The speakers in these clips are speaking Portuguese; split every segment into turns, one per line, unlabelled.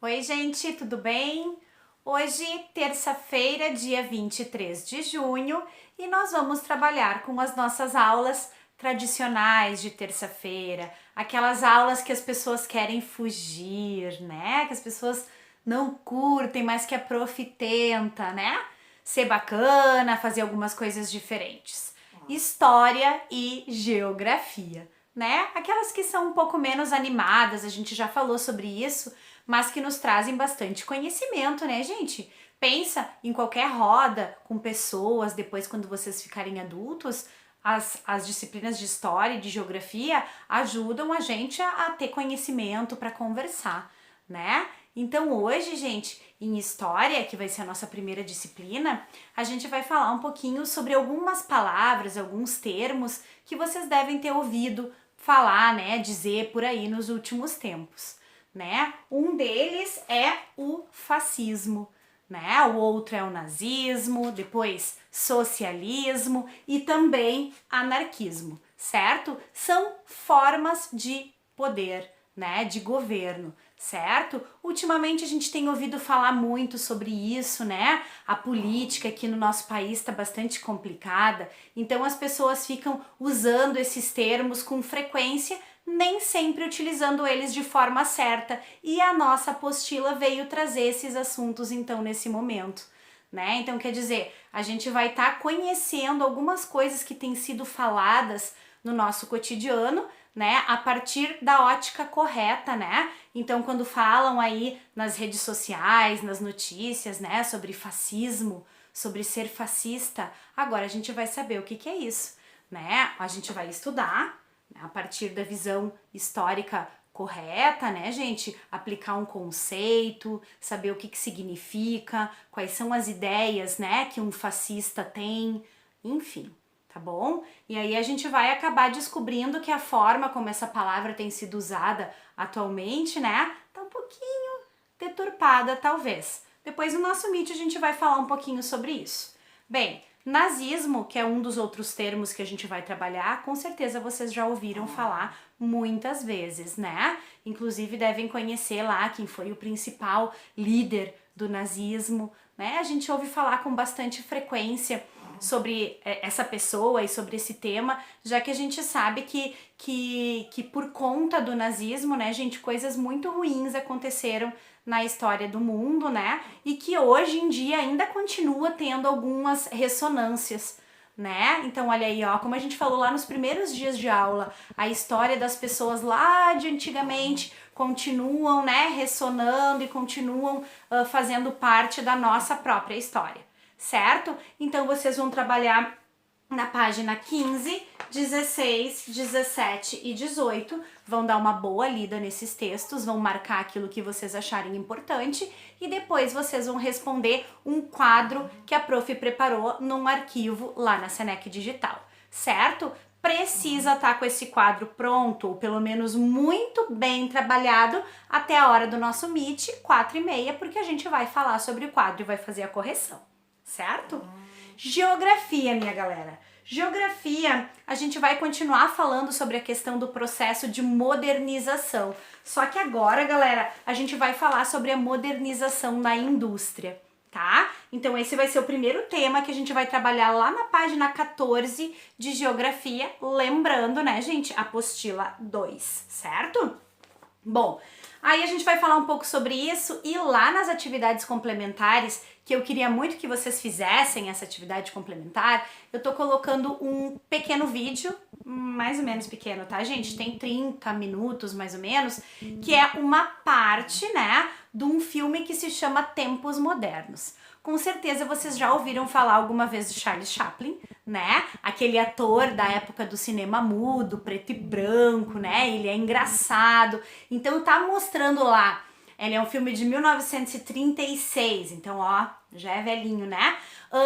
Oi, gente, tudo bem? Hoje, terça-feira, dia 23 de junho, e nós vamos trabalhar com as nossas aulas tradicionais de terça-feira, aquelas aulas que as pessoas querem fugir, né? Que as pessoas não curtem, mas que a prof tenta, né? Ser bacana, fazer algumas coisas diferentes. História e geografia, né? Aquelas que são um pouco menos animadas, a gente já falou sobre isso, mas que nos trazem bastante conhecimento, né, gente? Pensa em qualquer roda com pessoas, depois quando vocês ficarem adultos, as disciplinas de história e de geografia ajudam a gente a ter conhecimento para conversar, né? Então hoje, gente, em história, que vai ser a nossa primeira disciplina, a gente vai falar um pouquinho sobre algumas palavras, alguns termos que vocês devem ter ouvido falar, né, dizer por aí nos últimos tempos, né? Um deles é o fascismo, né? O outro é o nazismo, depois socialismo e também anarquismo, certo? São formas de poder, né? De governo, certo? Ultimamente a gente tem ouvido falar muito sobre isso, né? A política aqui no nosso país está bastante complicada, então as pessoas ficam usando esses termos com frequência, nem sempre utilizando eles de forma certa, e a nossa apostila veio trazer esses assuntos então nesse momento, né? Então quer dizer, a gente vai estar conhecendo algumas coisas que têm sido faladas no nosso cotidiano, né, a partir da ótica correta, né? Então, quando falam aí nas redes sociais, nas notícias, né, sobre fascismo, sobre ser fascista, agora a gente vai saber o que que é isso, né? A gente vai estudar, né, a partir da visão histórica correta, né, gente? Aplicar um conceito, saber o que que significa, quais são as ideias, né, que um fascista tem, enfim, tá bom? E aí a gente vai acabar descobrindo que a forma como essa palavra tem sido usada atualmente, né, tá um pouquinho deturpada, talvez. Depois no nosso Meet a gente vai falar um pouquinho sobre isso. Bem, nazismo, que é um dos outros termos que a gente vai trabalhar, com certeza vocês já ouviram falar muitas vezes, né? Inclusive devem conhecer lá quem foi o principal líder do nazismo, né? A gente ouve falar com bastante frequência sobre essa pessoa e sobre esse tema, já que a gente sabe que por conta do nazismo, né, gente, coisas muito ruins aconteceram na história do mundo, né, e que hoje em dia ainda continua tendo algumas ressonâncias, né? Então olha aí, ó, como a gente falou lá nos primeiros dias de aula, a história das pessoas lá de antigamente continuam, né, ressonando e continuam fazendo parte da nossa própria história, certo? Então vocês vão trabalhar na página 15, 16, 17 e 18, vão dar uma boa lida nesses textos, vão marcar aquilo que vocês acharem importante e depois vocês vão responder um quadro que a prof preparou num arquivo lá na Senec Digital, certo? Precisa estar com esse quadro pronto, ou pelo menos muito bem trabalhado, até a hora do nosso Meet, 4h30, porque a gente vai falar sobre o quadro e vai fazer a correção, certo? Geografia, minha galera. Geografia, a gente vai continuar falando sobre a questão do processo de modernização. Só que agora, galera, a gente vai falar sobre a modernização na indústria, tá? Então esse vai ser o primeiro tema que a gente vai trabalhar lá na página 14 de Geografia, lembrando, né, gente, apostila 2, certo? Bom, aí a gente vai falar um pouco sobre isso e lá nas atividades complementares, que eu queria muito que vocês fizessem essa atividade complementar, eu tô colocando um pequeno vídeo, mais ou menos pequeno, tá, gente? Tem 30 minutos, mais ou menos, que é uma parte, né, de um filme que se chama Tempos Modernos. Com certeza vocês já ouviram falar alguma vez de Charles Chaplin, né? Aquele ator da época do cinema mudo, preto e branco, né? Ele é engraçado. Então tá mostrando lá. Ele é um filme de 1936, então ó, já é velhinho, né?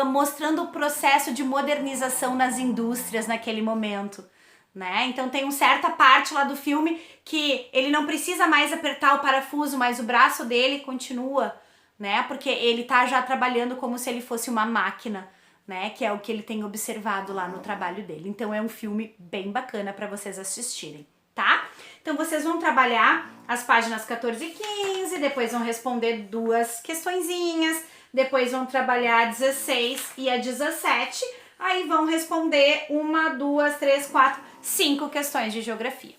Mostrando o processo de modernização nas indústrias naquele momento, né? Então tem uma certa parte lá do filme que ele não precisa mais apertar o parafuso, mas o braço dele continua, né? Porque ele tá já trabalhando como se ele fosse uma máquina, né? Que é o que ele tem observado lá no trabalho dele. Então é um filme bem bacana para vocês assistirem, tá? Então, vocês vão trabalhar as páginas 14 e 15, depois vão responder 2 questõezinhas, depois vão trabalhar a 16 e a 17, aí vão responder 1, 2, 3, 4, 5 questões de geografia.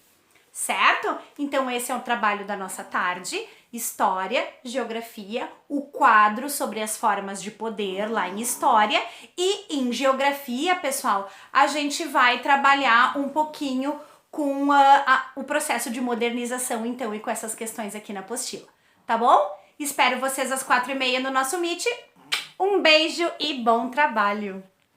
Certo? Então esse é o trabalho da nossa tarde, História, Geografia, o quadro sobre as formas de poder lá em História, e em Geografia, pessoal, a gente vai trabalhar um pouquinho com o processo de modernização, então, e com essas questões aqui na apostila, tá bom? Espero vocês às 4h30 no nosso Meet. Um beijo e bom trabalho!